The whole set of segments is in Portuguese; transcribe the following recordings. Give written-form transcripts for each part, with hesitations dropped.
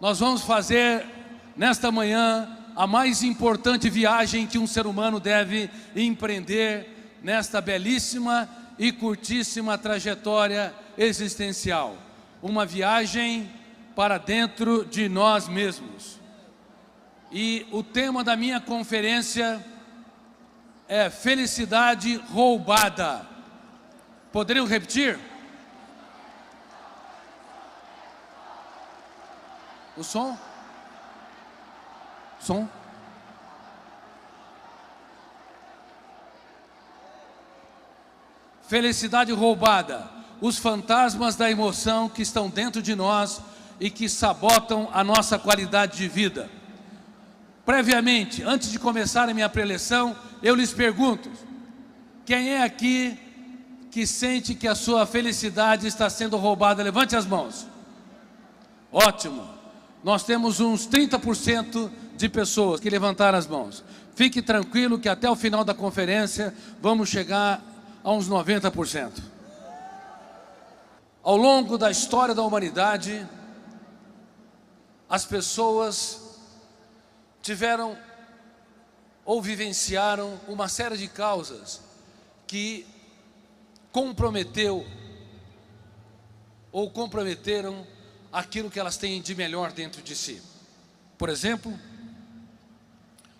nós vamos fazer nesta manhã a mais importante viagem que um ser humano deve empreender nesta belíssima e curtíssima trajetória existencial. Uma viagem para dentro de nós mesmos. E o tema da minha conferência é felicidade roubada. Poderiam repetir? O som? Som? Felicidade roubada. Os fantasmas da emoção que estão dentro de nós e que sabotam a nossa qualidade de vida. Previamente, antes de começar a minha preleção, eu lhes pergunto: quem é aqui que sente que a sua felicidade está sendo roubada? Levante as mãos. Ótimo. Nós temos uns 30% de pessoas que levantaram as mãos. Fique tranquilo que até o final da conferência vamos chegar a uns 90%. Ao longo da história da humanidade, as pessoas tiveram ou vivenciaram uma série de causas que comprometeram aquilo que elas têm de melhor dentro de si. Por exemplo,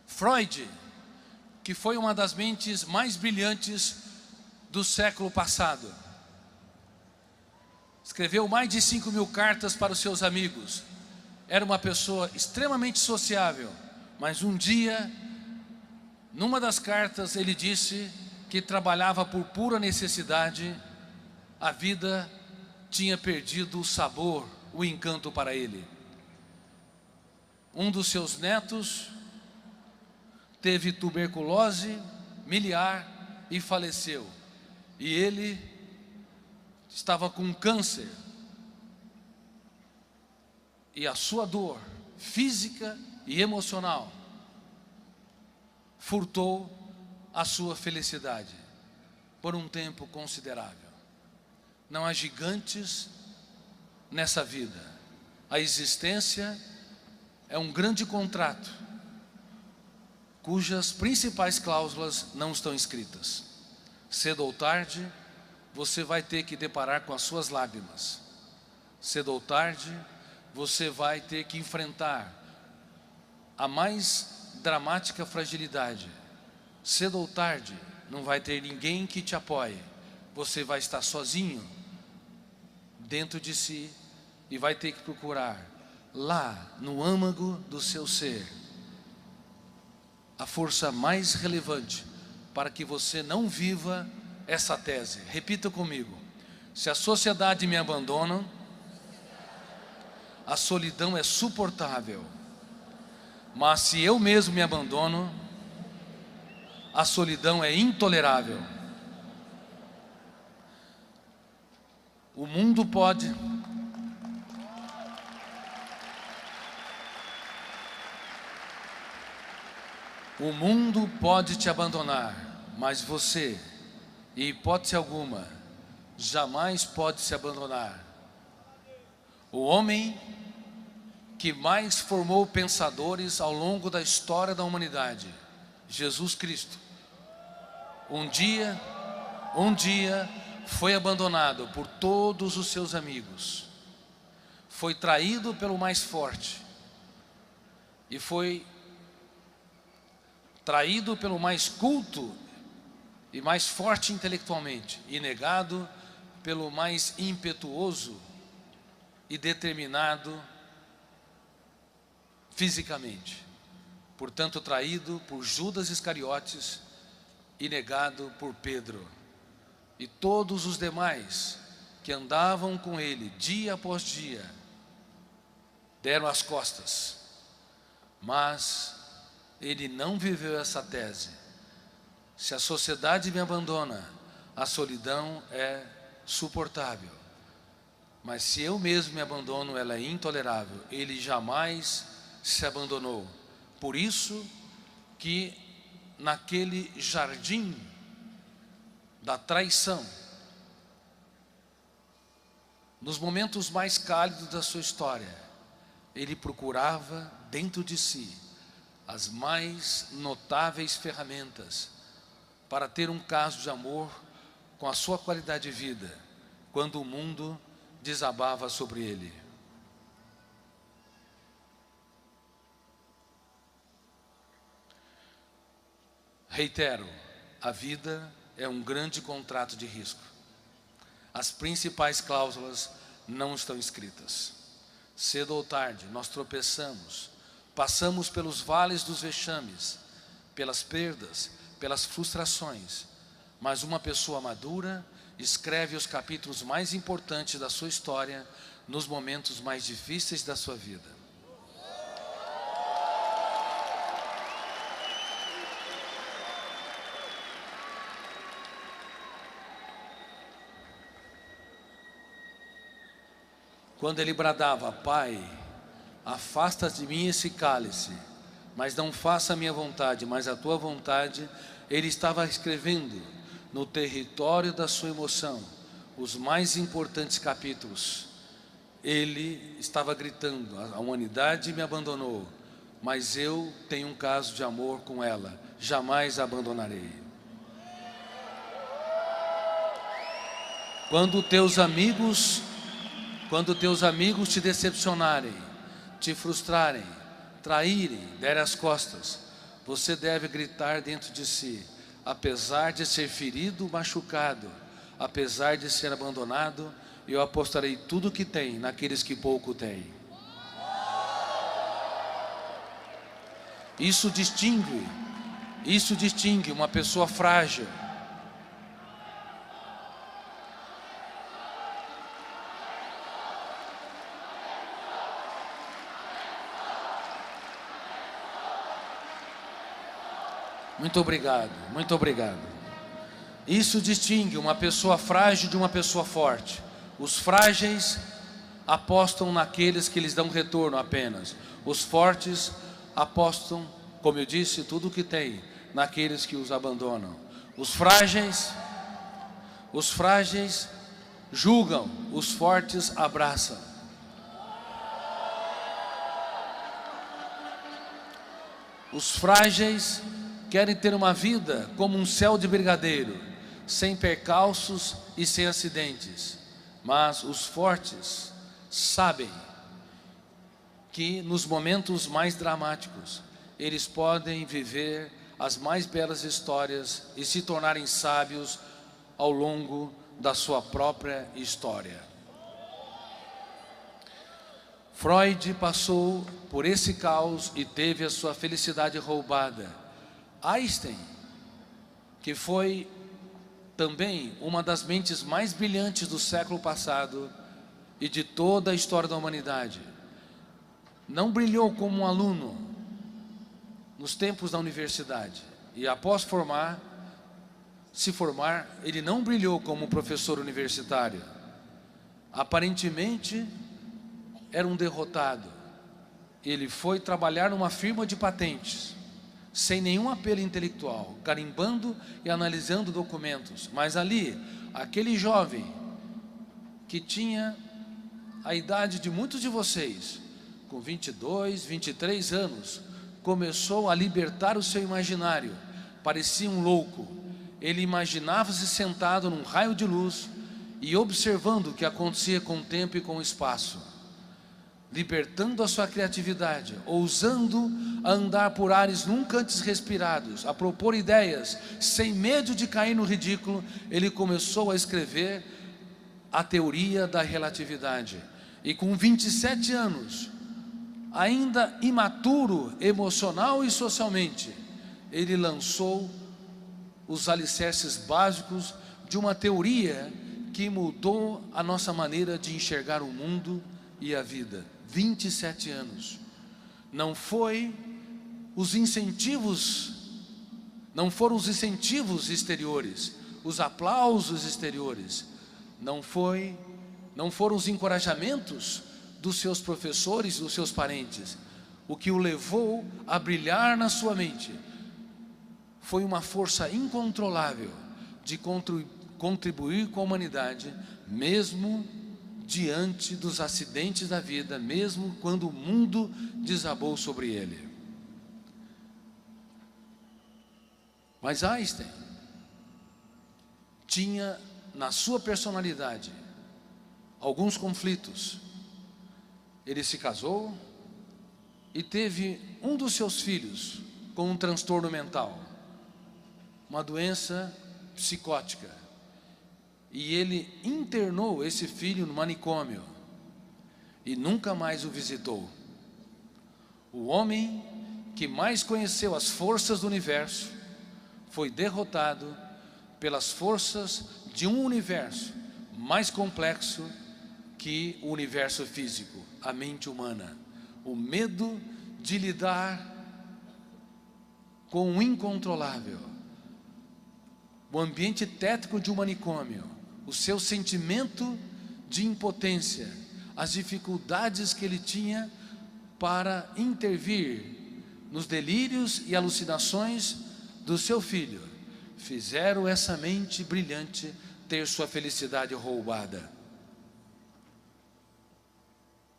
Freud, que foi uma das mentes mais brilhantes do século passado, escreveu mais de 5.000 cartas para os seus amigos. Era uma pessoa extremamente sociável, mas um dia, numa das cartas, ele disse que trabalhava por pura necessidade. A vida tinha perdido o sabor, o encanto para ele. Um dos seus netos teve tuberculose miliar e faleceu. E ele estava com câncer. E a sua dor física e emocional furtou a sua felicidade por um tempo considerável. Não há gigantes nessa vida. A existência é um grande contrato cujas principais cláusulas não estão escritas. Cedo ou tarde você vai ter que deparar com as suas lágrimas. Cedo ou tarde você vai ter que enfrentar a mais dramática fragilidade. Cedo ou tarde não vai ter ninguém que te apoie. Você vai estar sozinho dentro de si e vai ter que procurar lá no âmago do seu ser a força mais relevante para que você não viva essa tese. Repita comigo: se a sociedade me abandona, a solidão é suportável, mas se eu mesmo me abandono, a solidão é intolerável. O mundo pode te abandonar, mas você, em hipótese alguma, jamais pode se abandonar. O homem que mais formou pensadores ao longo da história da humanidade, Jesus Cristo, um dia foi abandonado por todos os seus amigos, foi traído pelo mais forte e foi traído pelo mais culto e mais forte intelectualmente, e negado pelo mais impetuoso e determinado fisicamente. Portanto, traído por Judas Iscariotes e negado por Pedro. E todos os demais que andavam com ele dia após dia deram as costas. Mas ele não viveu essa tese. Se a sociedade me abandona, a solidão é suportável. Mas se eu mesmo me abandono, ela é intolerável. Ele jamais se abandonou. Por isso que naquele jardim da traição, nos momentos mais cálidos da sua história, ele procurava dentro de si as mais notáveis ferramentas para ter um caso de amor com a sua qualidade de vida, quando o mundo desabava sobre ele. Reitero, a vida é um grande contrato de risco. As principais cláusulas não estão escritas. Cedo ou tarde, nós tropeçamos, passamos pelos vales dos vexames, pelas perdas, pelas frustrações, mas uma pessoa madura escreve os capítulos mais importantes da sua história nos momentos mais difíceis da sua vida. Quando ele bradava: Pai, afasta de mim esse cálice, mas não faça a minha vontade, mas a tua vontade, ele estava escrevendo no território da sua emoção os mais importantes capítulos. Ele estava gritando: a humanidade me abandonou, mas eu tenho um caso de amor com ela, jamais a abandonarei. Quando teus amigos te decepcionarem, te frustrarem, traírem, derem as costas, você deve gritar dentro de si: apesar de ser ferido, machucado, apesar de ser abandonado, eu apostarei tudo o que tem naqueles que pouco têm. Isso distingue uma pessoa frágil. Muito obrigado, muito obrigado. Isso distingue uma pessoa frágil de uma pessoa forte. Os frágeis apostam naqueles que lhes dão retorno apenas. Os fortes apostam, como eu disse, tudo o que tem naqueles que os abandonam. Os frágeis julgam, os fortes abraçam. Os frágeis querem ter uma vida como um céu de brigadeiro, sem percalços e sem acidentes. Mas os fortes sabem que nos momentos mais dramáticos, eles podem viver as mais belas histórias e se tornarem sábios ao longo da sua própria história. Freud passou por esse caos e teve a sua felicidade roubada. Einstein, que foi também uma das mentes mais brilhantes do século passado e de toda a história da humanidade, não brilhou como um aluno nos tempos da universidade, e após se formar, ele não brilhou como professor universitário. Aparentemente era um derrotado. Ele foi trabalhar numa firma de patentes, sem nenhum apelo intelectual, carimbando e analisando documentos. Mas ali, aquele jovem que tinha a idade de muitos de vocês, com 22, 23 anos, começou a libertar o seu imaginário. Parecia um louco. Ele imaginava-se sentado num raio de luz e observando o que acontecia com o tempo e com o espaço, libertando a sua criatividade, ousando a andar por ares nunca antes respirados, a propor ideias, sem medo de cair no ridículo. Ele começou a escrever a teoria da relatividade, e com 27 anos, ainda imaturo emocional e socialmente, ele lançou os alicerces básicos de uma teoria que mudou a nossa maneira de enxergar o mundo e a vida. 27 anos. Não foram os incentivos exteriores, os aplausos exteriores, não foram os encorajamentos dos seus professores, dos seus parentes. O que o levou a brilhar na sua mente foi uma força incontrolável de contribuir com a humanidade, mesmo diante dos acidentes da vida, mesmo quando o mundo desabou sobre ele. Mas Einstein tinha na sua personalidade alguns conflitos. Ele se casou e teve um dos seus filhos com um transtorno mental, uma doença psicótica, e ele internou esse filho no manicômio e nunca mais o visitou. O homem que mais conheceu as forças do universo foi derrotado pelas forças de um universo mais complexo que o universo físico, a mente humana. O medo de lidar com o incontrolável, o ambiente tétrico de um manicômio, o seu sentimento de impotência, as dificuldades que ele tinha para intervir nos delírios e alucinações do seu filho, fizeram essa mente brilhante ter sua felicidade roubada.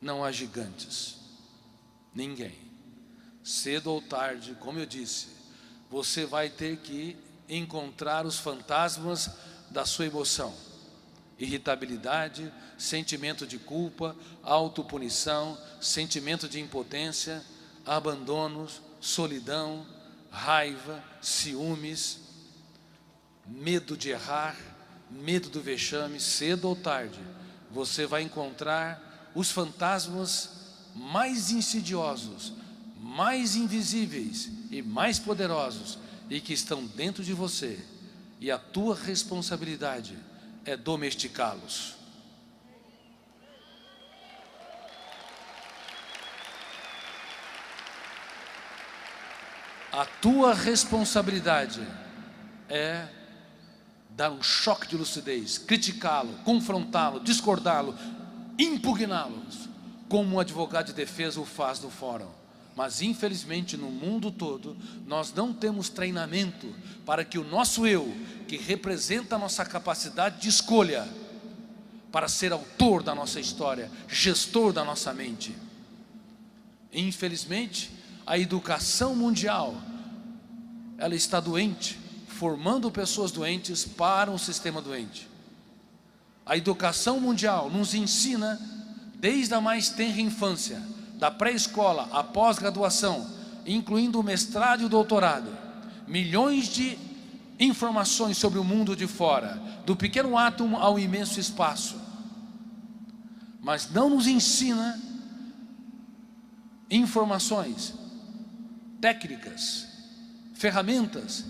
Não há gigantes, ninguém. Cedo ou tarde, como eu disse, você vai ter que encontrar os fantasmas da sua emoção: irritabilidade, sentimento de culpa, autopunição, sentimento de impotência, abandonos, solidão, raiva, ciúmes, medo de errar, medo do vexame. Cedo ou tarde, você vai encontrar os fantasmas mais insidiosos, mais invisíveis e mais poderosos, e que estão dentro de você, e a tua responsabilidade é domesticá-los. A tua responsabilidade é dar um choque de lucidez, criticá-lo, confrontá-lo, discordá-lo, impugná-los, como um advogado de defesa o faz no fórum. Mas infelizmente no mundo todo nós não temos treinamento para que o nosso eu, que representa a nossa capacidade de escolha para ser autor da nossa história, gestor da nossa mente. Infelizmente a educação mundial, ela está doente, formando pessoas doentes para um sistema doente. A educação mundial nos ensina desde a mais tenra infância, da pré-escola à pós-graduação, incluindo o mestrado e o doutorado, milhões de informações sobre o mundo de fora, do pequeno átomo ao imenso espaço, mas não nos ensina informações, técnicas, ferramentas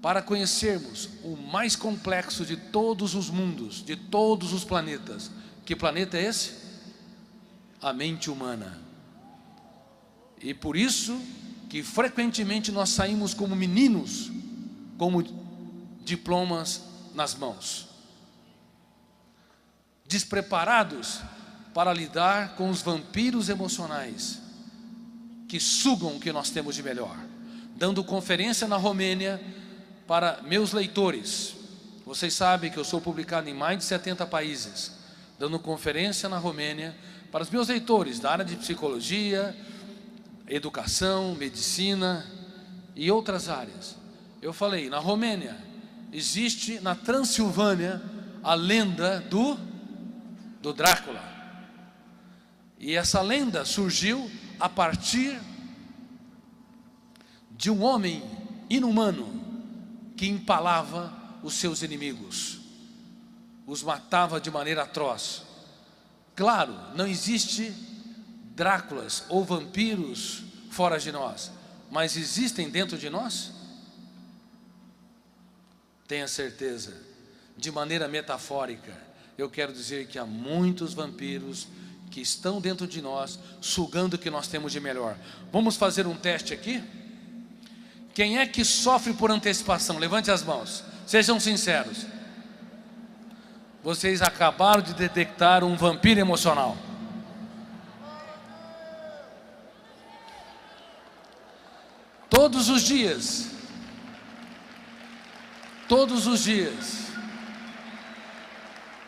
para conhecermos o mais complexo de todos os mundos, de todos os planetas. Que planeta é esse? A mente humana. E por isso que frequentemente nós saímos como meninos, como diplomas nas mãos, despreparados para lidar com os vampiros emocionais que sugam o que nós temos de melhor. Dando conferência na Romênia para meus leitores, vocês sabem que eu sou publicado em mais de 70 países, dando conferência na Romênia para os meus leitores da área de psicologia, educação, medicina e outras áreas. Eu falei, na Romênia existe na Transilvânia a lenda do Drácula, e essa lenda surgiu a partir de um homem inumano que empalava os seus inimigos, os matava de maneira atroz. Claro, não existe Dráculas ou vampiros fora de nós, mas existem dentro de nós? Tenha certeza, de maneira metafórica, eu quero dizer que há muitos vampiros que estão dentro de nós, sugando o que nós temos de melhor. Vamos fazer um teste aqui? Quem é que sofre por antecipação? Levante as mãos, sejam sinceros. Vocês acabaram de detectar um vampiro emocional. Todos os dias,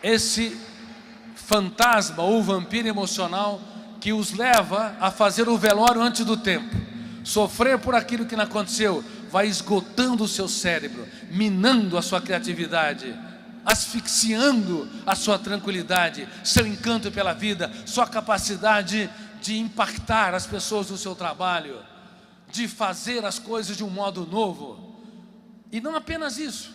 esse fantasma ou vampiro emocional que os leva a fazer o velório antes do tempo. Sofrer por aquilo que não aconteceu vai esgotando o seu cérebro, minando a sua criatividade, asfixiando a sua tranquilidade, seu encanto pela vida, sua capacidade de impactar as pessoas do seu trabalho, de fazer as coisas de um modo novo. E não apenas isso,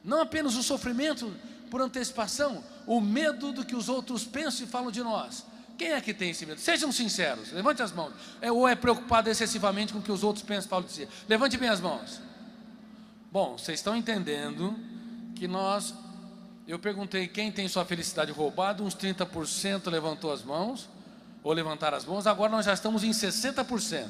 não apenas o sofrimento por antecipação, o medo do que os outros pensam e falam de nós. Quem é que tem esse medo? Sejam sinceros, levante as mãos. Ou é preocupado excessivamente com o que os outros pensam e falam de si? Levante bem as mãos. Bom, vocês estão entendendo que eu perguntei quem tem sua felicidade roubada, uns 30% levantou as mãos, ou levantaram as mãos, agora nós já estamos em 60%.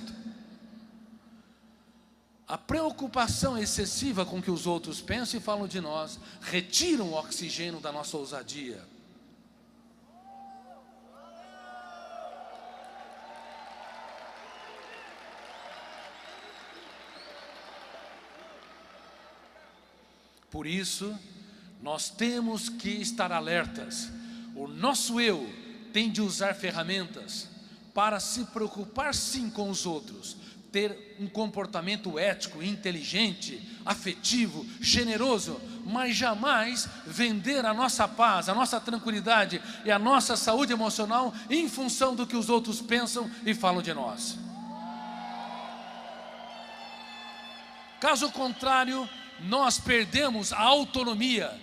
A preocupação excessiva com o que os outros pensam e falam de nós retiram o oxigênio da nossa ousadia. Por isso, nós temos que estar alertas. O nosso eu tem de usar ferramentas para se preocupar sim com os outros, ter um comportamento ético, inteligente, afetivo, generoso, mas jamais vender a nossa paz, a nossa tranquilidade e a nossa saúde emocional em função do que os outros pensam e falam de nós. Caso contrário, nós perdemos a autonomia,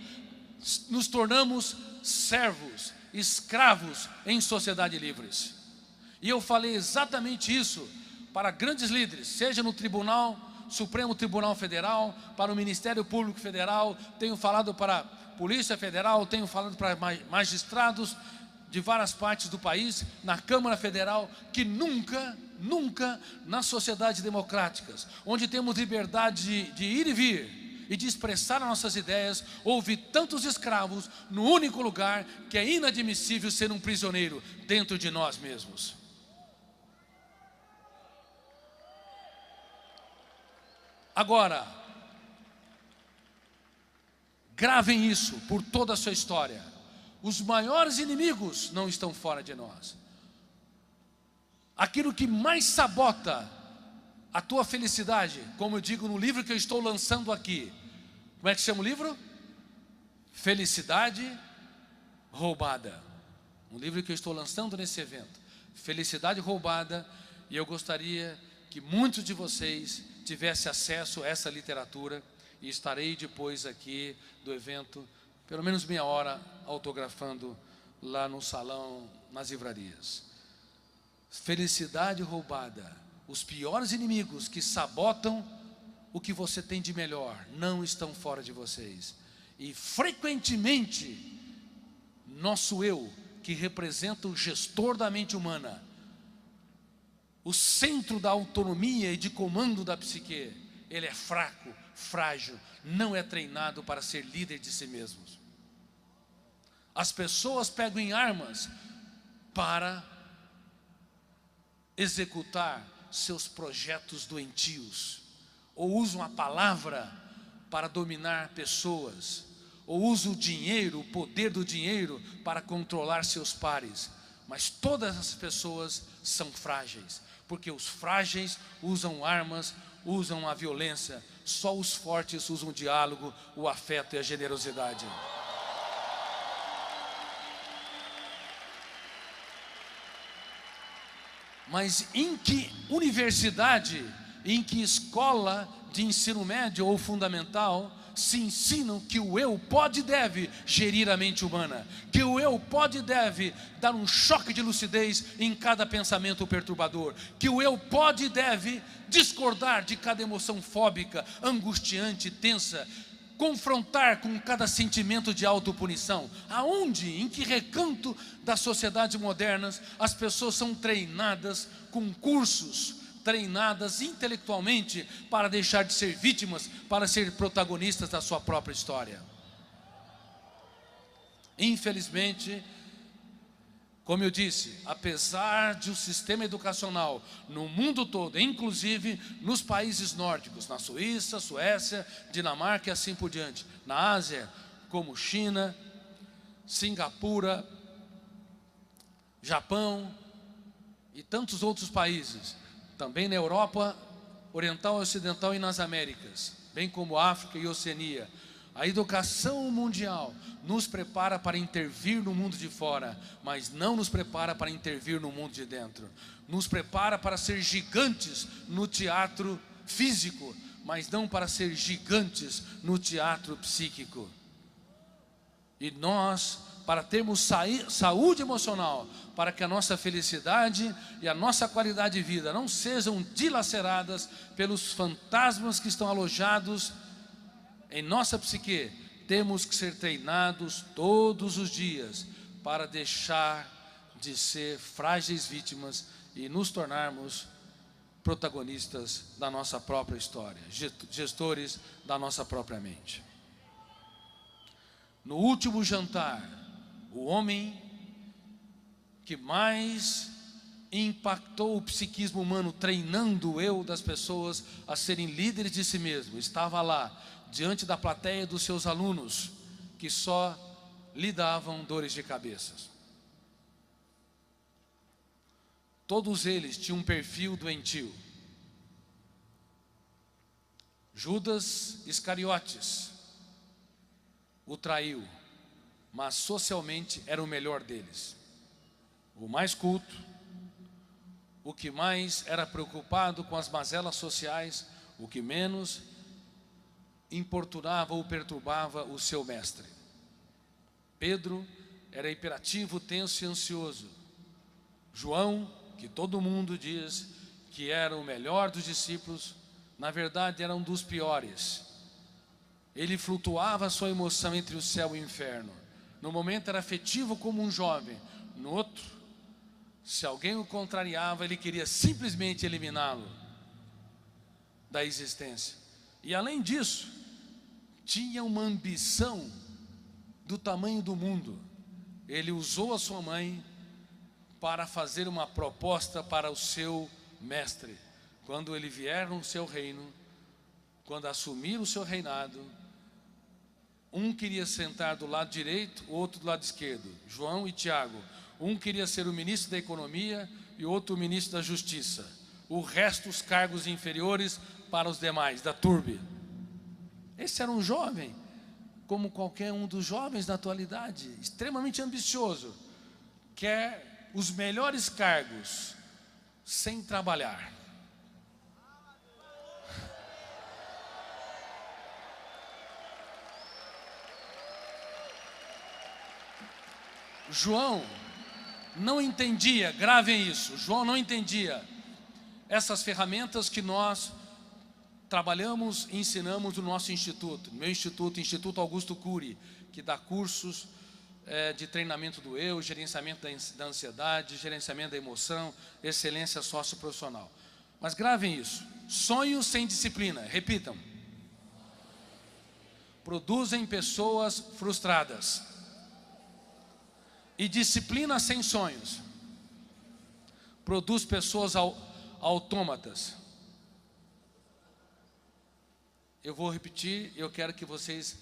nos tornamos servos, escravos em sociedade livres. E eu falei exatamente isso para grandes líderes, seja no Supremo Tribunal Federal, para o Ministério Público Federal, tenho falado para a Polícia Federal, tenho falado para magistrados de várias partes do país, na Câmara Federal, que nunca nas sociedades democráticas, onde temos liberdade de ir e vir, e de expressar as nossas ideias, houve tantos escravos no único lugar que é inadmissível ser um prisioneiro dentro de nós mesmos. Agora, gravem isso por toda a sua história. Os maiores inimigos não estão fora de nós. Aquilo que mais sabota a tua felicidade, como eu digo no livro que eu estou lançando aqui. Como é que chama o livro? Felicidade Roubada. Um livro que eu estou lançando nesse evento. Felicidade Roubada. E eu gostaria que muitos de vocês tivessem acesso a essa literatura. E estarei depois aqui do evento, pelo menos meia hora, autografando lá no salão, nas livrarias. Felicidade Roubada. Os piores inimigos que sabotam o que você tem de melhor não estão fora de vocês. E frequentemente, nosso eu, que representa o gestor da mente humana, o centro da autonomia e de comando da psique, ele é fraco, frágil, não é treinado para ser líder de si mesmos. As pessoas pegam em armas para executar seus projetos doentios, ou usam a palavra para dominar pessoas, ou usam o dinheiro, o poder do dinheiro para controlar seus pares. Mas todas as pessoas são frágeis, porque os frágeis usam armas, usam a violência. Só os fortes usam o diálogo, o afeto e a generosidade. Mas em que universidade, em que escola de ensino médio ou fundamental se ensinam que o eu pode e deve gerir a mente humana, que o eu pode e deve dar um choque de lucidez em cada pensamento perturbador, que o eu pode e deve discordar de cada emoção fóbica, angustiante, tensa, confrontar com cada sentimento de autopunição? Aonde, em que recanto das sociedades modernas as pessoas são treinadas com cursos, treinadas intelectualmente para deixar de ser vítimas, para ser protagonistas da sua própria história? Infelizmente, como eu disse, apesar de o sistema educacional no mundo todo, inclusive nos países nórdicos, na Suíça, Suécia, Dinamarca e assim por diante, na Ásia, como China, Singapura, Japão e tantos outros países, também na Europa Oriental e Ocidental e nas Américas, bem como África e Oceania. A educação mundial nos prepara para intervir no mundo de fora, mas não nos prepara para intervir no mundo de dentro. Nos prepara para ser gigantes no teatro físico, mas não para ser gigantes no teatro psíquico. E nós, para termos saúde emocional, para que a nossa felicidade e a nossa qualidade de vida não sejam dilaceradas pelos fantasmas que estão alojados em nossa psique, temos que ser treinados todos os dias para deixar de ser frágeis vítimas e nos tornarmos protagonistas da nossa própria história, gestores da nossa própria mente. No último jantar, o homem que mais impactou o psiquismo humano, treinando o eu das pessoas a serem líderes de si mesmo, estava lá, diante da plateia dos seus alunos, que só lhe davam dores de cabeça. Todos eles tinham um perfil doentio. Judas Iscariotes o traiu, mas socialmente era o melhor deles, o mais culto, o que mais era preocupado com as mazelas sociais, o que menos importunava ou perturbava o seu mestre. Pedro era hiperativo, tenso e ansioso. João, que todo mundo diz que era o melhor dos discípulos, na verdade era um dos piores. Ele flutuava a sua emoção entre o céu e o inferno. No momento era afetivo como um jovem, no outro, se alguém o contrariava, ele queria simplesmente eliminá-lo da existência. E além disso, tinha uma ambição do tamanho do mundo. Ele usou a sua mãe para fazer uma proposta para o seu mestre. Quando ele vier no seu reino, quando assumir o seu reinado, um queria sentar do lado direito, o outro do lado esquerdo, João e Tiago. Um queria ser o ministro da economia e o outro o ministro da justiça. O resto, os cargos inferiores para os demais, da turbe. Esse era um jovem, como qualquer um dos jovens da atualidade, extremamente ambicioso, quer os melhores cargos, sem trabalhar. João não entendia, gravem isso, João não entendia essas ferramentas que nós trabalhamos e ensinamos no nosso instituto, no meu instituto, Instituto Augusto Cury, que dá cursos de treinamento do eu, gerenciamento da ansiedade, gerenciamento da emoção, excelência socioprofissional. Mas gravem isso, sonhos sem disciplina, repitam, produzem pessoas frustradas. E disciplina sem sonhos produz pessoas autômatas. Eu vou repetir, eu quero que vocês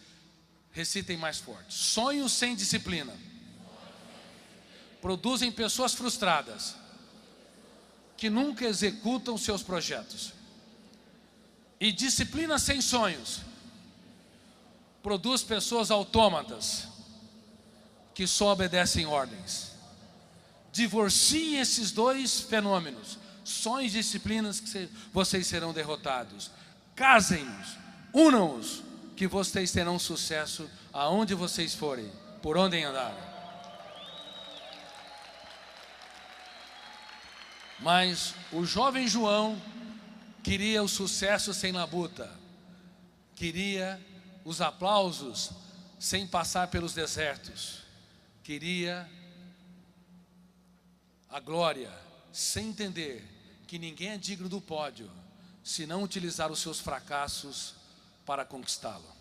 recitem mais forte. Sonhos sem disciplina produzem pessoas frustradas que nunca executam seus projetos. E disciplina sem sonhos produz pessoas autômatas que só obedecem ordens. Divorciem esses dois fenômenos, sonhos e disciplinas, que vocês serão derrotados. Casem-nos, unam-os, que vocês terão sucesso aonde vocês forem, por onde andarem. Mas o jovem João queria o sucesso sem labuta, queria os aplausos sem passar pelos desertos, queria a glória, sem entender que ninguém é digno do pódio, se não utilizar os seus fracassos para conquistá-lo.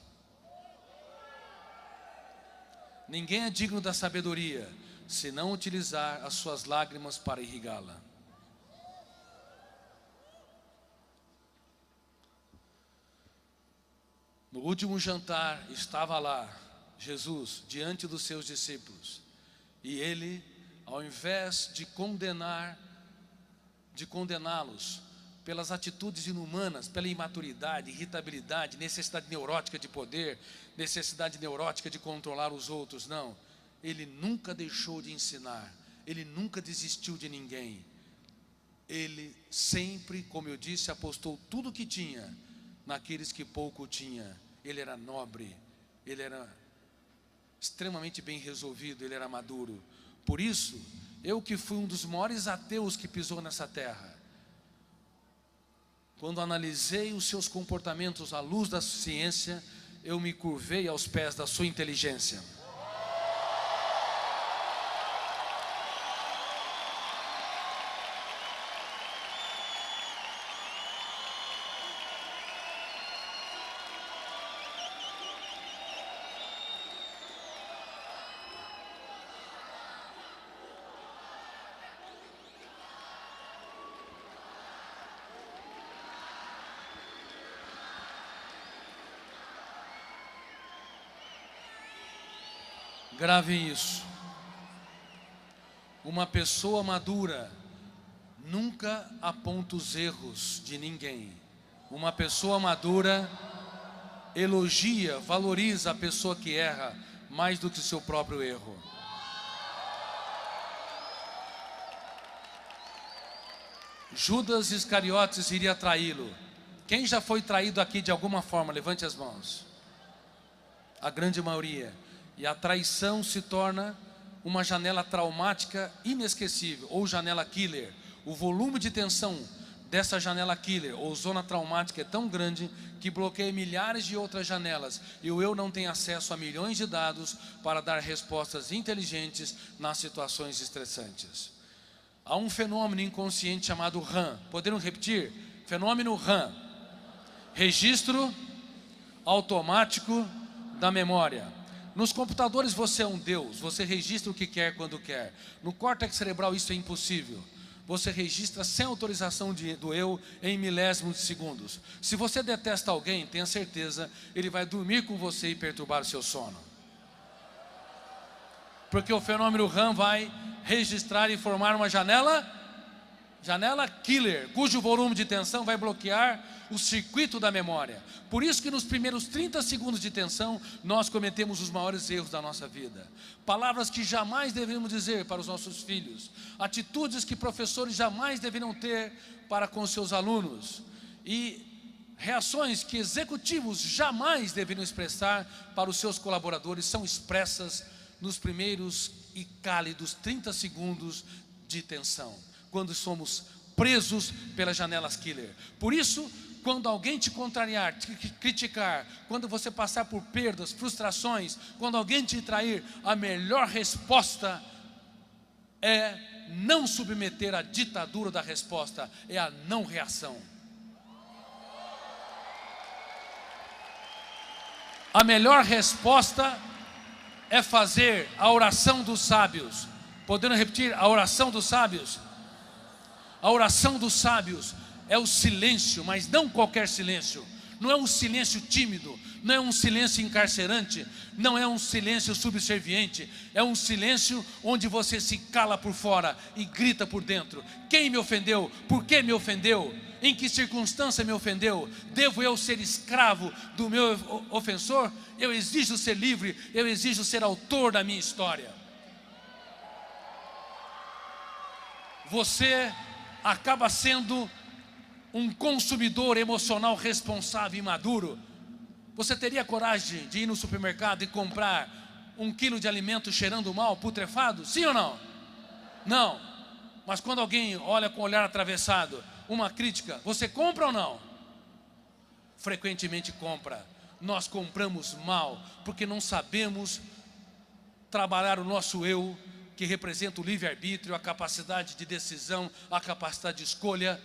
Ninguém é digno da sabedoria, se não utilizar as suas lágrimas para irrigá-la. No último jantar, estava lá Jesus diante dos seus discípulos, e ele, ao invés de condená-los pelas atitudes inumanas, pela imaturidade, irritabilidade, necessidade neurótica de poder, necessidade neurótica de controlar os outros, não. Ele nunca deixou de ensinar, ele nunca desistiu de ninguém. Ele sempre, como eu disse, apostou tudo o que tinha naqueles que pouco tinha. Ele era nobre, ele era extremamente bem resolvido, ele era maduro. Por isso, eu que fui um dos maiores ateus que pisou nessa terra, quando analisei os seus comportamentos à luz da ciência, eu me curvei aos pés da sua inteligência. Gravem isso. Uma pessoa madura nunca aponta os erros de ninguém. Uma pessoa madura elogia, valoriza a pessoa que erra mais do que o seu próprio erro. Judas Iscariotes iria traí-lo. Quem já foi traído aqui de alguma forma? Levante as mãos. A grande maioria. E a traição se torna uma janela traumática inesquecível, ou janela killer. O volume de tensão dessa janela killer, ou zona traumática, é tão grande que bloqueia milhares de outras janelas. E o eu não tem acesso a milhões de dados para dar respostas inteligentes nas situações estressantes. Há um fenômeno inconsciente chamado RAM. Podemos repetir? Fenômeno RAM. Registro automático da memória. Nos computadores você é um Deus, você registra o que quer quando quer. No córtex cerebral isso é impossível. Você registra sem autorização do eu em milésimos de segundos. Se você detesta alguém, tenha certeza, ele vai dormir com você e perturbar o seu sono. Porque o fenômeno RAM vai registrar e formar uma janela killer, cujo volume de tensão vai bloquear o circuito da memória. Por isso que nos primeiros 30 segundos de tensão, nós cometemos os maiores erros da nossa vida. Palavras que jamais deveríamos dizer para os nossos filhos. Atitudes que professores jamais deveriam ter para com seus alunos. E reações que executivos jamais deveriam expressar para os seus colaboradores são expressas nos primeiros e cálidos 30 segundos de tensão, quando somos presos pelas janelas killer. Por isso, quando alguém te contrariar, te criticar, quando você passar por perdas, frustrações, quando alguém te trair, a melhor resposta é não submeter à ditadura da resposta, é a não reação. A melhor resposta é fazer a oração dos sábios. Podendo repetir? A oração dos sábios. A oração dos sábios é o silêncio, mas não qualquer silêncio. Não é um silêncio tímido, não é um silêncio encarcerante, não é um silêncio subserviente. É um silêncio onde você se cala por fora e grita por dentro. Quem me ofendeu? Por que me ofendeu? Em que circunstância me ofendeu? Devo eu ser escravo do meu ofensor? Eu exijo ser livre, eu exijo ser autor da minha história. Você acaba sendo um consumidor emocional responsável e maduro. Você teria coragem de ir no supermercado e comprar 1 quilo de alimento cheirando mal, putrefado? Sim ou não? Não. Mas quando alguém olha com o olhar atravessado, uma crítica, você compra ou não? Frequentemente compra. Nós compramos mal, porque não sabemos trabalhar o nosso eu, que representa o livre-arbítrio, a capacidade de decisão, a capacidade de escolha,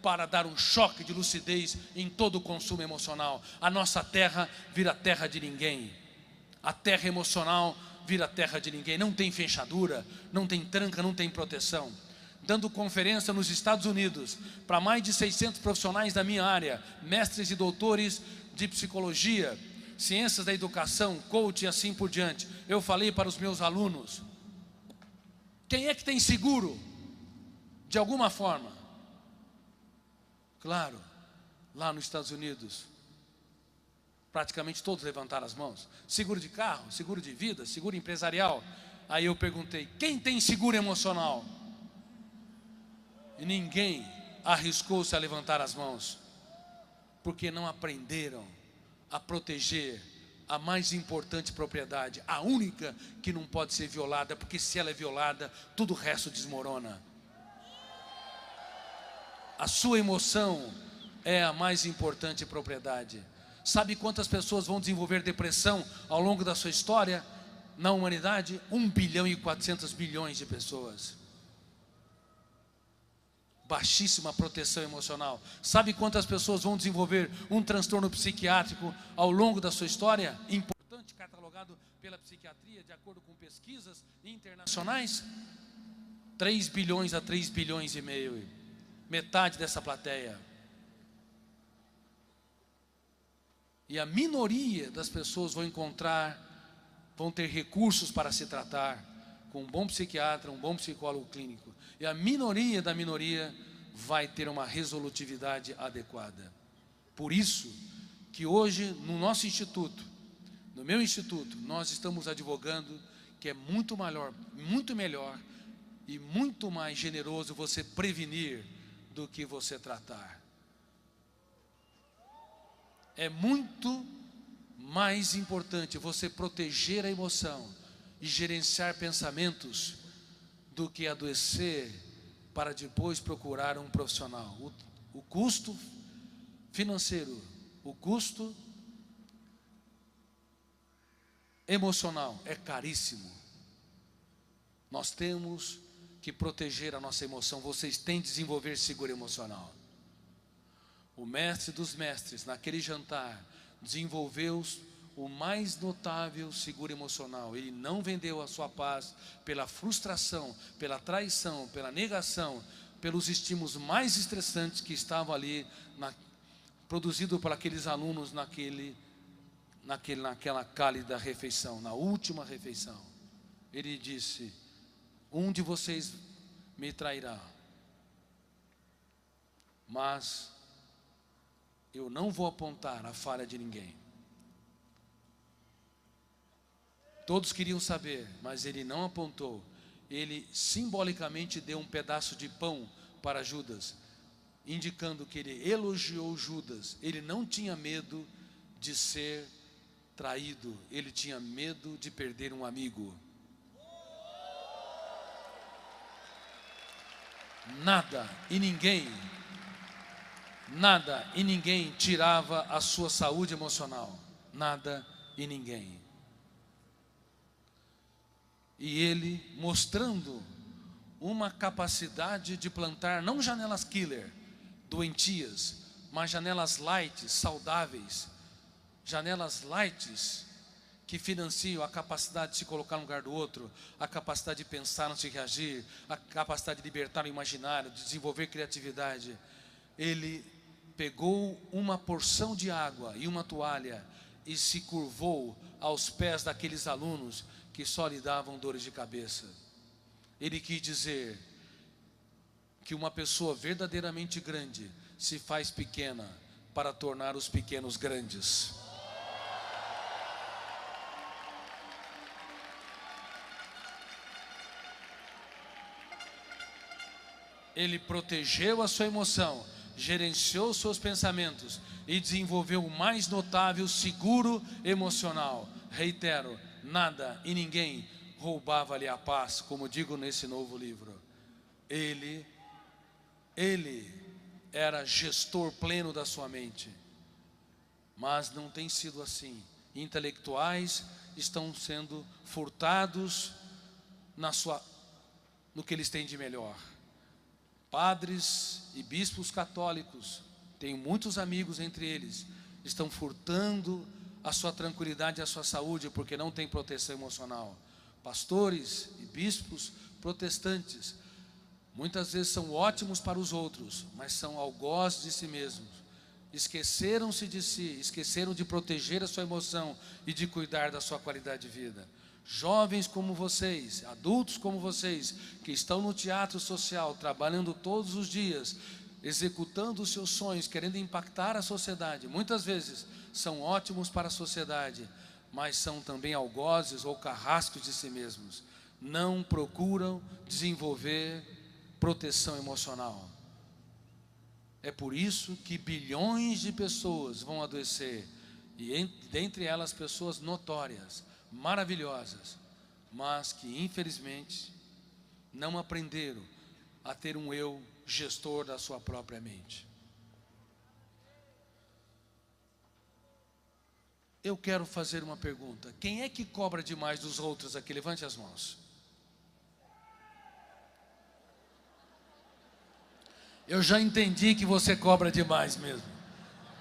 para dar um choque de lucidez em todo o consumo emocional. A nossa terra vira terra de ninguém. A terra emocional vira terra de ninguém. Não tem fechadura, não tem tranca, não tem proteção. Dando conferência nos Estados Unidos para mais de 600 profissionais da minha área, mestres e doutores de psicologia, ciências da educação, coach e assim por diante. Eu falei para os meus alunos: Quem é que tem seguro? De alguma forma. Claro, lá nos Estados Unidos, praticamente todos levantaram as mãos. Seguro de carro, seguro de vida, seguro empresarial. Aí eu perguntei, quem tem seguro emocional? E ninguém arriscou-se a levantar as mãos, porque não aprenderam a proteger a mais importante propriedade, a única que não pode ser violada, porque se ela é violada, tudo o resto desmorona. A sua emoção é a mais importante propriedade. Sabe quantas pessoas vão desenvolver depressão ao longo da sua história? Na humanidade, 1,4 bilhão de pessoas. Baixíssima proteção emocional. Sabe quantas pessoas vão desenvolver um transtorno psiquiátrico ao longo da sua história? Importante, catalogado pela psiquiatria, de acordo com pesquisas internacionais. 3 bilhões a 3 bilhões e meio. Metade dessa plateia. E a minoria das pessoas vão ter recursos para se tratar com um bom psiquiatra, um bom psicólogo clínico. E a minoria da minoria vai ter uma resolutividade adequada. Por isso que hoje no nosso instituto, no meu instituto, nós estamos advogando que é muito melhor e muito mais generoso você prevenir do que você tratar. É muito mais importante você proteger a emoção e gerenciar pensamentos do que adoecer para depois procurar um profissional. O custo financeiro, o custo emocional é caríssimo. Nós temos que proteger a nossa emoção. Vocês têm que desenvolver seguro emocional. O mestre dos mestres, naquele jantar, desenvolveu o mais notável seguro emocional. Ele não vendeu a sua paz pela frustração, pela traição, pela negação, pelos estímulos mais estressantes que estavam ali, produzido por aqueles alunos naquela cálida refeição, na última refeição. Ele disse: um de vocês me trairá, mas eu não vou apontar a falha de ninguém. Todos queriam saber, mas ele não apontou. Ele simbolicamente deu um pedaço de pão para Judas, indicando que ele elogiou Judas. Ele não tinha medo de ser traído, ele tinha medo de perder um amigo. Nada e ninguém tirava a sua saúde emocional. Nada e ninguém. E ele mostrando uma capacidade de plantar não janelas killer, doentias, mas janelas light, saudáveis, janelas light que financiam a capacidade de se colocar no lugar do outro, a capacidade de pensar antes de reagir, a capacidade de libertar o imaginário, de desenvolver criatividade. Ele pegou uma porção de água e uma toalha e se curvou aos pés daqueles alunos que só lhe davam dores de cabeça. Ele quis dizer que uma pessoa verdadeiramente grande se faz pequena para tornar os pequenos grandes. Ele protegeu a sua emoção, gerenciou seus pensamentos e desenvolveu o mais notável seguro emocional. Reitero, nada e ninguém roubava-lhe a paz, como digo nesse novo livro. Ele era gestor pleno da sua mente, mas não tem sido assim. Intelectuais estão sendo furtados no que eles têm de melhor. Padres e bispos católicos, tenho muitos amigos entre eles, estão furtando a sua tranquilidade e a sua saúde porque não tem proteção emocional. Pastores e bispos protestantes muitas vezes são ótimos para os outros, mas são algozes de si mesmos. Esqueceram-se de si, esqueceram de proteger a sua emoção e de cuidar da sua qualidade de vida. jovens como vocês, adultos como vocês, que estão no teatro social, trabalhando todos os dias, executando os seus sonhos, querendo impactar a sociedade, muitas vezes são ótimos para a sociedade, mas são também algozes ou carrascos de si mesmos. Não procuram desenvolver proteção emocional. É por isso que bilhões de pessoas vão adoecer, e dentre elas pessoas notórias, maravilhosas, mas que infelizmente não aprenderam a ter um eu gestor da sua própria mente. Eu quero fazer uma pergunta: quem é que cobra demais dos outros aqui? Levante as mãos. Eu já entendi que você cobra demais mesmo.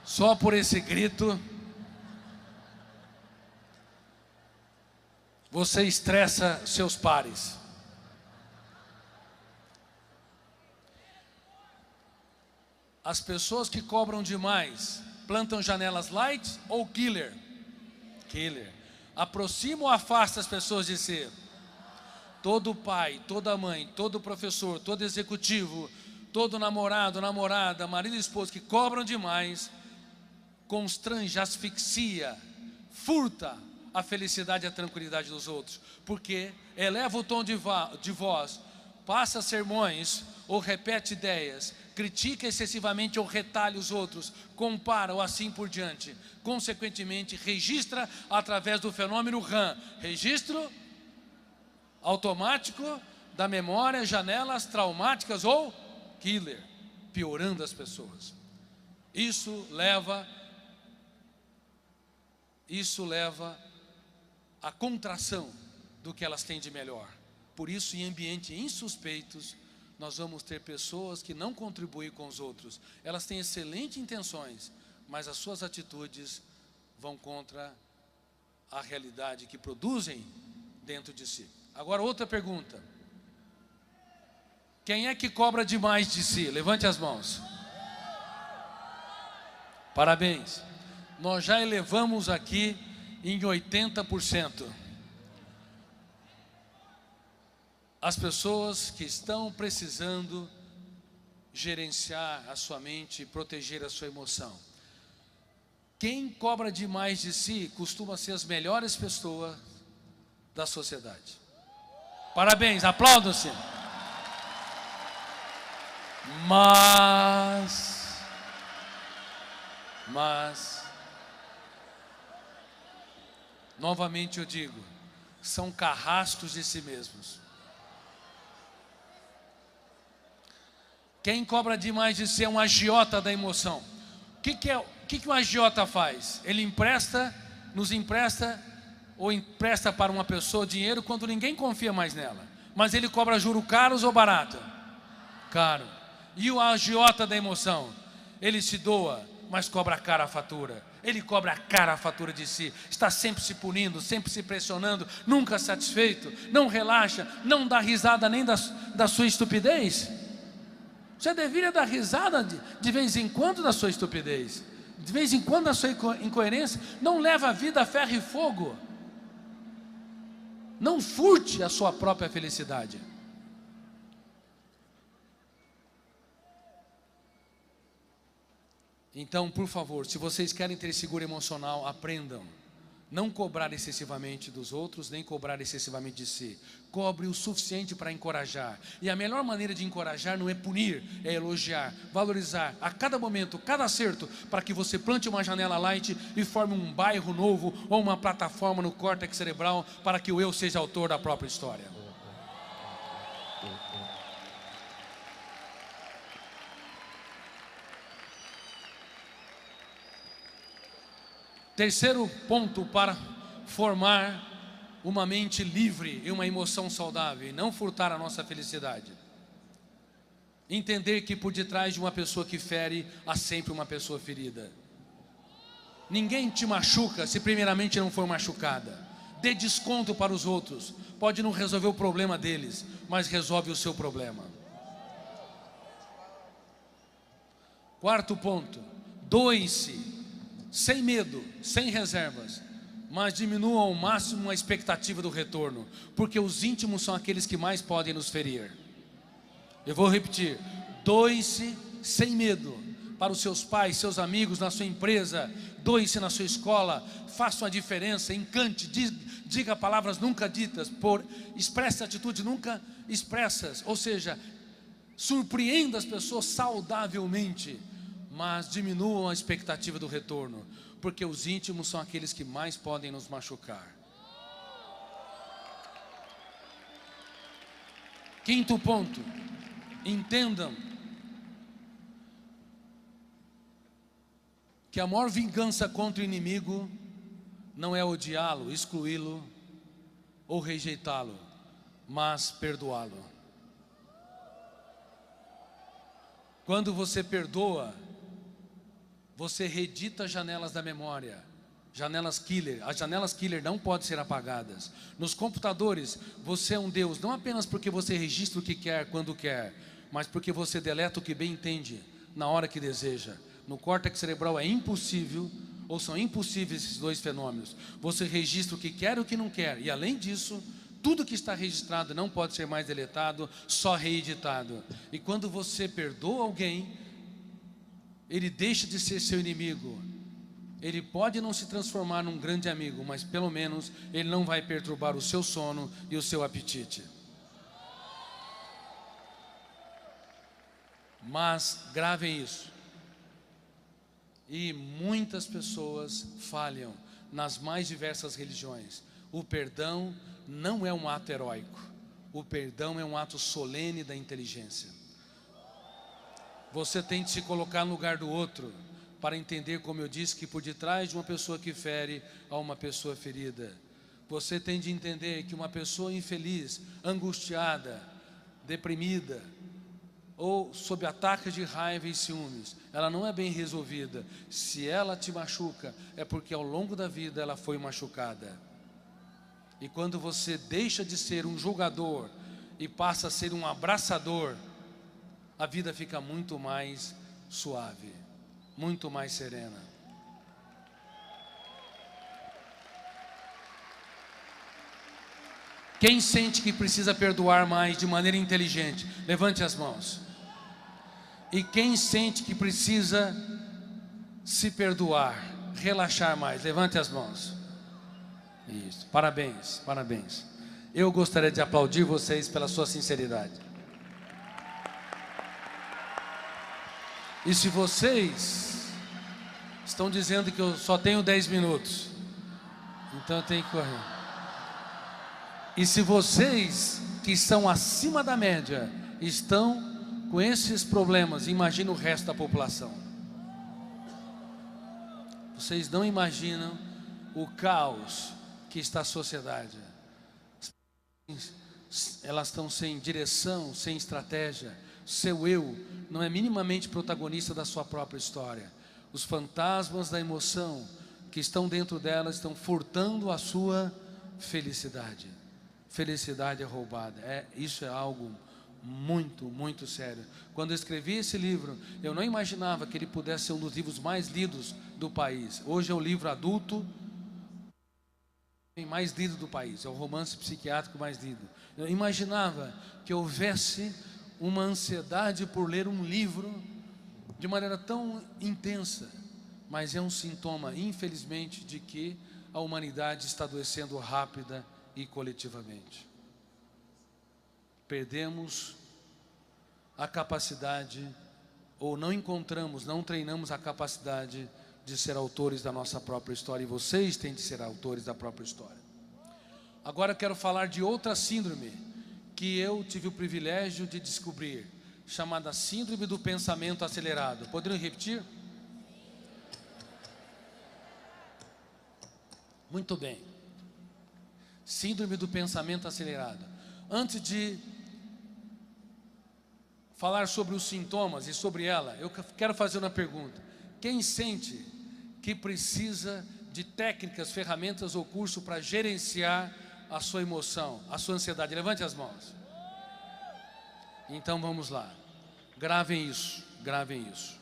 Só por esse grito você estressa seus pares. As pessoas que cobram demais plantam janelas light ou killer? Killer. Aproxima ou afasta as pessoas de si? Todo pai, toda mãe, todo professor, todo executivo, todo namorado, namorada, marido e esposa que cobram demais, constrange, asfixia, furta a felicidade e a tranquilidade dos outros, porque eleva o tom de voz, passa sermões ou repete ideias, critica excessivamente ou retalha os outros, compara ou assim por diante. Consequentemente, registra através do fenômeno RAM, registro automático da memória, janelas traumáticas ou killer, piorando as pessoas. Isso leva à contração do que elas têm de melhor. Por isso, em ambientes insuspeitos, nós vamos ter pessoas que não contribuem com os outros. Elas têm excelentes intenções, mas as suas atitudes vão contra a realidade que produzem dentro de si. Agora, outra pergunta: quem é que cobra demais de si? Levante as mãos. Parabéns. Nós já elevamos aqui em 80% as pessoas que estão precisando gerenciar a sua mente e proteger a sua emoção. Quem cobra demais de si costuma ser as melhores pessoas da sociedade. Parabéns, aplaudam-se. Mas, novamente eu digo, são carrascos de si mesmos. Quem cobra demais de si é um agiota da emoção. O que um agiota faz? Ele nos empresta ou empresta para uma pessoa dinheiro quando ninguém confia mais nela. Mas ele cobra juros caros ou barato? Caro. E o agiota da emoção? Ele se doa, mas cobra cara a fatura. Ele cobra cara a fatura de si. Está sempre se punindo, sempre se pressionando, nunca satisfeito, não relaxa, não dá risada nem da sua estupidez. Você deveria dar risada de vez em quando da sua estupidez, de vez em quando da sua incoerência. Não leva a vida a ferro e fogo. Não furte a sua própria felicidade. Então, por favor, se vocês querem ter seguro emocional, aprendam. Não cobrar excessivamente dos outros, nem cobrar excessivamente de si. Cobre o suficiente para encorajar. E a melhor maneira de encorajar não é punir, é elogiar, valorizar a cada momento, cada acerto, para que você plante uma janela light e forme um bairro novo ou uma plataforma no córtex cerebral para que o eu seja autor da própria história. Terceiro ponto para formar uma mente livre e uma emoção saudável e não furtar a nossa felicidade. Entender que por detrás de uma pessoa que fere, há sempre uma pessoa ferida. Ninguém te machuca se primeiramente não for machucada. Dê desconto para os outros. Pode não resolver o problema deles, mas resolve o seu problema. Quarto ponto: doe-se sem medo, sem reservas. mas diminuam ao máximo a expectativa do retorno, porque os íntimos são aqueles que mais podem nos ferir. Eu vou repetir: doe-se sem medo para os seus pais, seus amigos, na sua empresa, doe-se na sua escola, faça uma diferença, encante, diga palavras nunca ditas, expresse atitudes nunca expressas, ou seja, surpreenda as pessoas saudavelmente, mas diminuam a expectativa do retorno, porque os íntimos são aqueles que mais podem nos machucar. Quinto ponto: entendam que a maior vingança contra o inimigo não é odiá-lo, excluí-lo ou rejeitá-lo, mas perdoá-lo. Quando você perdoa, você reedita as janelas da memória, janelas killer. As janelas killer não podem ser apagadas. Nos computadores, você é um Deus, não apenas porque você registra o que quer, quando quer, mas porque você deleta o que bem entende, na hora que deseja. No córtex cerebral é impossível, ou são impossíveis esses dois fenômenos. Você registra o que quer e o que não quer, e além disso, tudo que está registrado não pode ser mais deletado, só reeditado. E quando você perdoa alguém, ele deixa de ser seu inimigo. Ele pode não se transformar num grande amigo, mas pelo menos ele não vai perturbar o seu sono e o seu apetite. Mas gravem isso. E muitas pessoas falham nas mais diversas religiões. O perdão não é um ato heróico. O perdão é um ato solene da inteligência. Você tem de se colocar no lugar do outro para entender, como eu disse, que por detrás de uma pessoa que fere, há uma pessoa ferida. Você tem de entender que uma pessoa infeliz, angustiada, deprimida, ou sob ataques de raiva e ciúmes, ela não é bem resolvida. Se ela te machuca, é porque ao longo da vida ela foi machucada. E quando você deixa de ser um julgador e passa a ser um abraçador, a vida fica muito mais suave, muito mais serena. Quem sente que precisa perdoar mais de maneira inteligente, levante as mãos. E quem sente que precisa se perdoar, relaxar mais, levante as mãos. Isso, parabéns, parabéns. Eu gostaria de aplaudir vocês pela sua sinceridade. E se vocês estão dizendo que eu só tenho 10 minutos, então eu tenho que correr. E se vocês que estão acima da média estão com esses problemas, imagina o resto da população. Vocês não imaginam o caos que está a sociedade. Elas estão sem direção, sem estratégia. Seu eu não é minimamente protagonista da sua própria história. Os fantasmas da emoção que estão dentro delas estão furtando a sua felicidade. Felicidade é roubada. Isso é algo muito, muito sério. Quando eu escrevi esse livro, eu não imaginava que ele pudesse ser um dos livros mais lidos do país. Hoje é o livro adulto mais lido do país, é o romance psiquiátrico mais lido. Eu imaginava que houvesse uma ansiedade por ler um livro de maneira tão intensa, mas é um sintoma, infelizmente, de que a humanidade está adoecendo rápida e coletivamente. Perdemos a capacidade, ou não encontramos, não treinamos a capacidade de ser autores da nossa própria história, e vocês têm de ser autores da própria história. Agora eu quero falar de outra síndrome que eu tive o privilégio de descobrir, chamada síndrome do pensamento acelerado. Poderiam repetir? Muito bem. Síndrome do pensamento acelerado. Antes de falar sobre os sintomas e sobre ela, eu quero fazer uma pergunta. Quem sente que precisa de técnicas, ferramentas ou curso para gerenciar a sua emoção, a sua ansiedade? Levante as mãos. Então vamos lá. Gravem isso, gravem isso.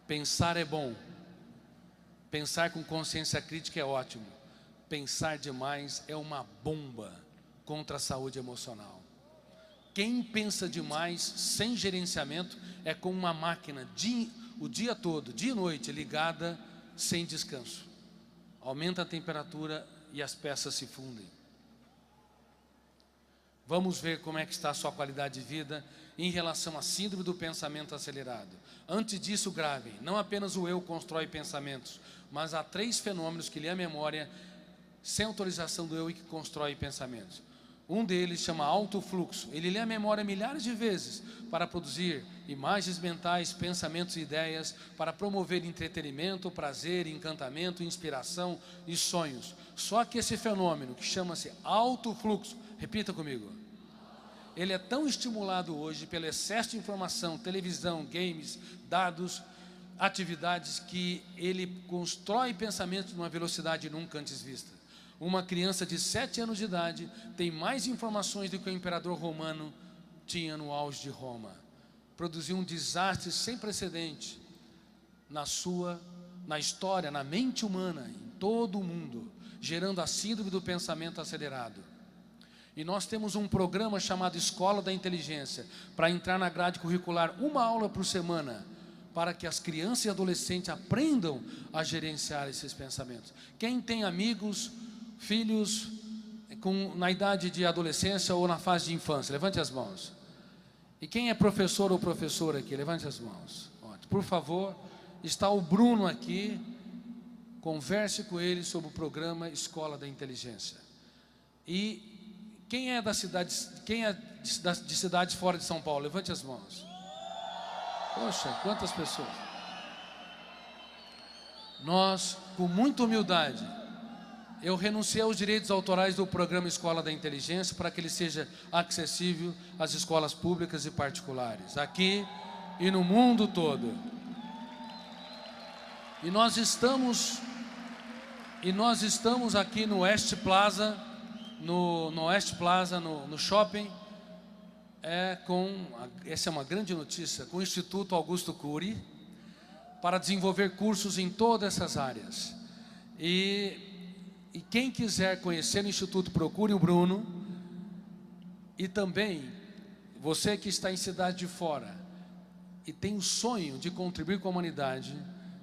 Pensar é bom. Pensar com consciência crítica é ótimo. pensar demais é uma bomba contra a saúde emocional. Quem pensa demais, sem gerenciamento, é como uma máquina o dia todo, dia e noite, ligada, sem descanso. Aumenta a temperatura e as peças se fundem. Vamos ver como é que está a sua qualidade de vida em relação à síndrome do pensamento acelerado. Antes disso, gravem, não apenas o eu constrói pensamentos, mas há 3 fenômenos que lê a memória sem autorização do eu e que constrói pensamentos. Um deles chama alto fluxo. Ele lê a memória milhares de vezes para produzir imagens mentais, pensamentos e ideias, para promover entretenimento, prazer, encantamento, inspiração e sonhos. Só que esse fenômeno, que chama-se alto fluxo, repita comigo, ele é tão estimulado hoje pelo excesso de informação, televisão, games, dados, atividades, que ele constrói pensamentos numa velocidade nunca antes vista. Uma criança de 7 anos de idade tem mais informações do que o imperador romano tinha no auge de Roma. Produziu um desastre sem precedente na história, na mente humana, em todo o mundo, gerando a síndrome do pensamento acelerado. E nós temos um programa chamado Escola da Inteligência, para entrar na grade curricular 1 aula por semana, para que as crianças e adolescentes aprendam a gerenciar esses pensamentos. Quem tem amigos, filhos na idade de adolescência ou na fase de infância, levante as mãos. E quem é professor ou professora aqui, levante as mãos. Ótimo. Por favor, está o Bruno aqui, converse com ele sobre o programa Escola da Inteligência. E quem é de cidades fora de São Paulo, levante as mãos. Poxa, quantas pessoas. Nós, com muita humildade, eu renunciei aos direitos autorais do programa Escola da Inteligência para que ele seja acessível às escolas públicas e particulares, aqui e no mundo todo. E nós estamos aqui no West Plaza, no shopping, essa é uma grande notícia, com o Instituto Augusto Cury, para desenvolver cursos em todas essas áreas. E quem quiser conhecer o Instituto, procure o Bruno. E também, você que está em cidade de fora e tem o sonho de contribuir com a humanidade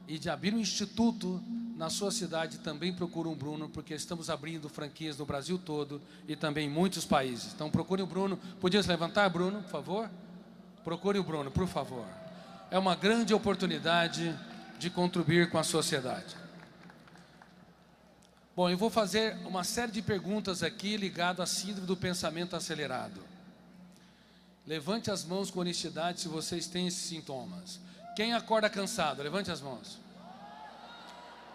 e de abrir um instituto na sua cidade, também procure o Bruno, porque estamos abrindo franquias no Brasil todo e também em muitos países. Então procure o Bruno. Podia se levantar, Bruno, por favor? Procure o Bruno, por favor. É uma grande oportunidade de contribuir com a sociedade. Bom, eu vou fazer uma série de perguntas aqui ligado à síndrome do pensamento acelerado. Levante as mãos com honestidade se vocês têm esses sintomas. Quem acorda cansado? Levante as mãos.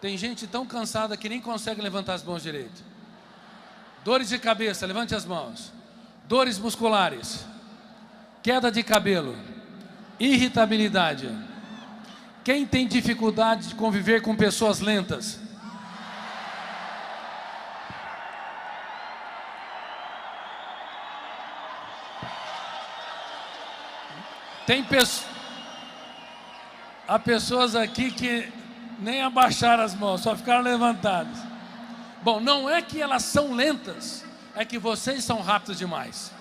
Tem gente tão cansada que nem consegue levantar as mãos direito. Dores de cabeça? Levante as mãos. Dores musculares? Queda de cabelo? Irritabilidade? Quem tem dificuldade de conviver com pessoas lentas? Há pessoas aqui que nem abaixaram as mãos, só ficaram levantadas. Bom, não é que elas são lentas, é que vocês são rápidos demais.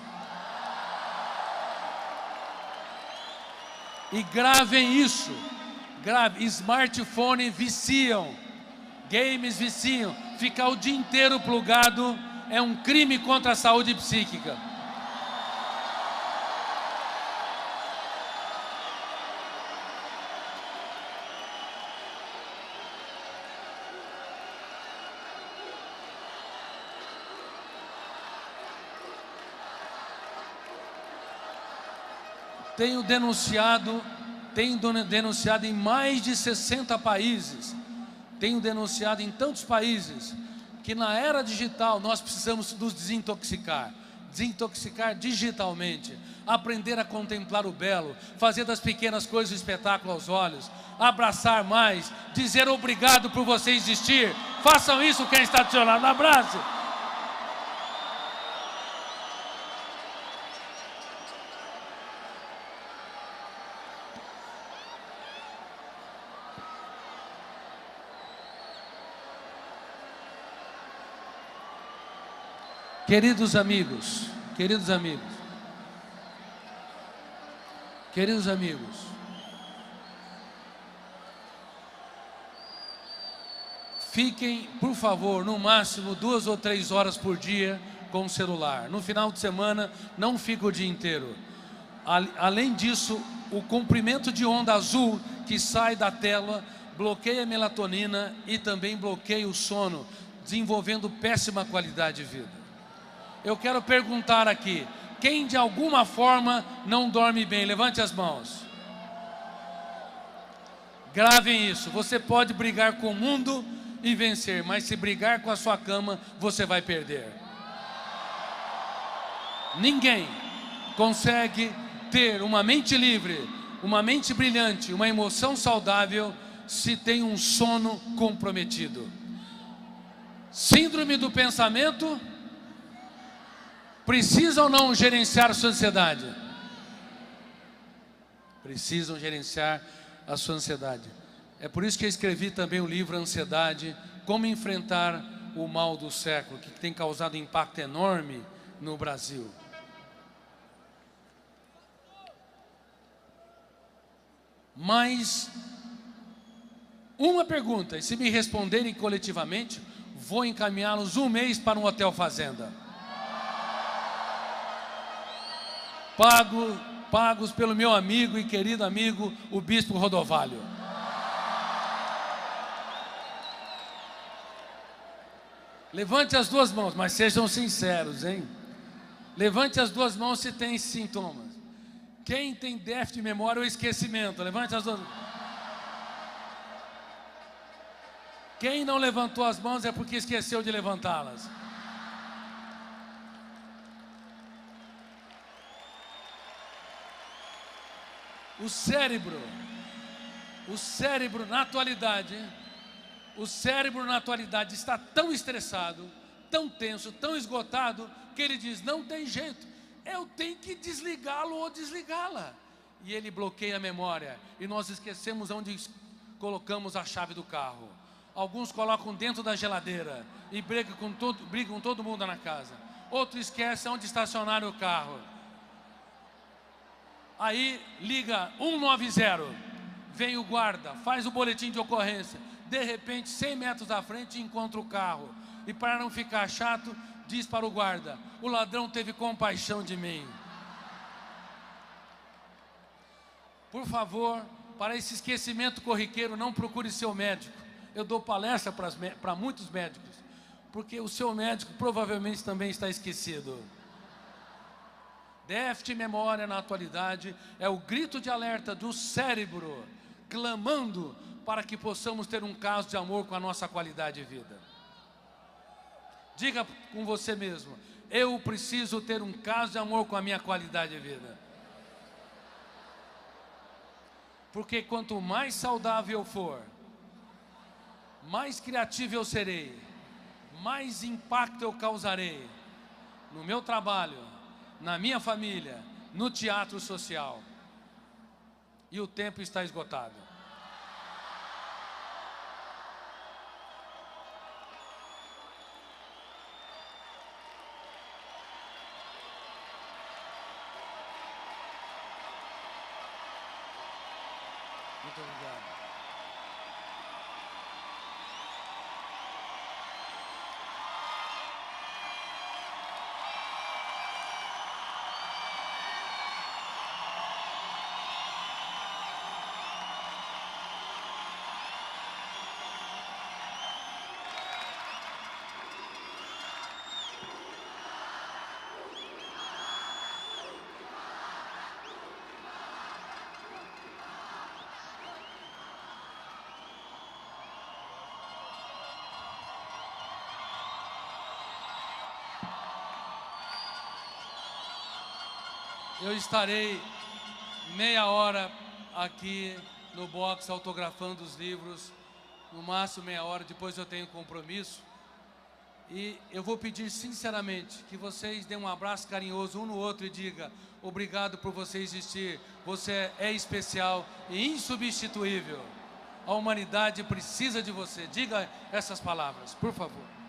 E gravem isso. Smartphone viciam, games viciam. Ficar o dia inteiro plugado é um crime contra a saúde psíquica. Tenho denunciado em mais de 60 países, tenho denunciado em tantos países, que na era digital nós precisamos nos desintoxicar digitalmente, aprender a contemplar o belo, fazer das pequenas coisas um espetáculo aos olhos, abraçar mais, dizer obrigado por você existir. Façam isso, quem está do seu lado, abrace. Queridos amigos, queridos amigos, queridos amigos, fiquem, por favor, no máximo 2 ou 3 horas por dia com o celular. No final de semana, não fica o dia inteiro. Além disso, o comprimento de onda azul que sai da tela bloqueia a melatonina e também bloqueia o sono, desenvolvendo péssima qualidade de vida. Eu quero perguntar aqui, quem de alguma forma não dorme bem? Levante as mãos. Gravem isso. Você pode brigar com o mundo e vencer, mas se brigar com a sua cama, você vai perder. Ninguém consegue ter uma mente livre, uma mente brilhante, uma emoção saudável, se tem um sono comprometido. Síndrome do pensamento, precisa ou não gerenciar a sua ansiedade? Precisam gerenciar a sua ansiedade. É por isso que eu escrevi também o livro Ansiedade, como enfrentar o mal do século, que tem causado impacto enorme no Brasil. Mas uma pergunta, e se me responderem coletivamente, vou encaminhá-los 1 mês para um hotel fazenda. Pagos pelo meu amigo e querido amigo, o Bispo Rodovalho. Levante as 2 mãos, mas sejam sinceros, hein? Levante as 2 mãos se tem sintomas. Quem tem déficit de memória ou esquecimento? Levante as 2 mãos. Quem não levantou as mãos é porque esqueceu de levantá-las. O cérebro na atualidade está tão estressado, tão tenso, tão esgotado, que ele diz, não tem jeito, eu tenho que desligá-lo ou desligá-la. E ele bloqueia a memória, e nós esquecemos onde colocamos a chave do carro. Alguns colocam dentro da geladeira e brigam com todo mundo na casa. Outros esquecem onde estacionar o carro. Aí liga 190, vem o guarda, faz o boletim de ocorrência. De repente, 100 metros à frente, encontra o carro. E para não ficar chato, diz para o guarda, o ladrão teve compaixão de mim. Por favor, para esse esquecimento corriqueiro, não procure seu médico. Eu dou palestra para muitos médicos, porque o seu médico provavelmente também está esquecido. Déficit de memória na atualidade é o grito de alerta do cérebro, clamando para que possamos ter um caso de amor com a nossa qualidade de vida. Diga com você mesmo, eu preciso ter um caso de amor com a minha qualidade de vida. Porque quanto mais saudável eu for, mais criativo eu serei, mais impacto eu causarei no meu trabalho, na minha família, no teatro social. E o tempo está esgotado. Muito obrigado. Eu estarei meia hora aqui no box autografando os livros, no máximo meia hora, depois eu tenho compromisso. E eu vou pedir sinceramente que vocês deem um abraço carinhoso um no outro e digam obrigado por você existir, você é especial e insubstituível. A humanidade precisa de você. Diga essas palavras, por favor.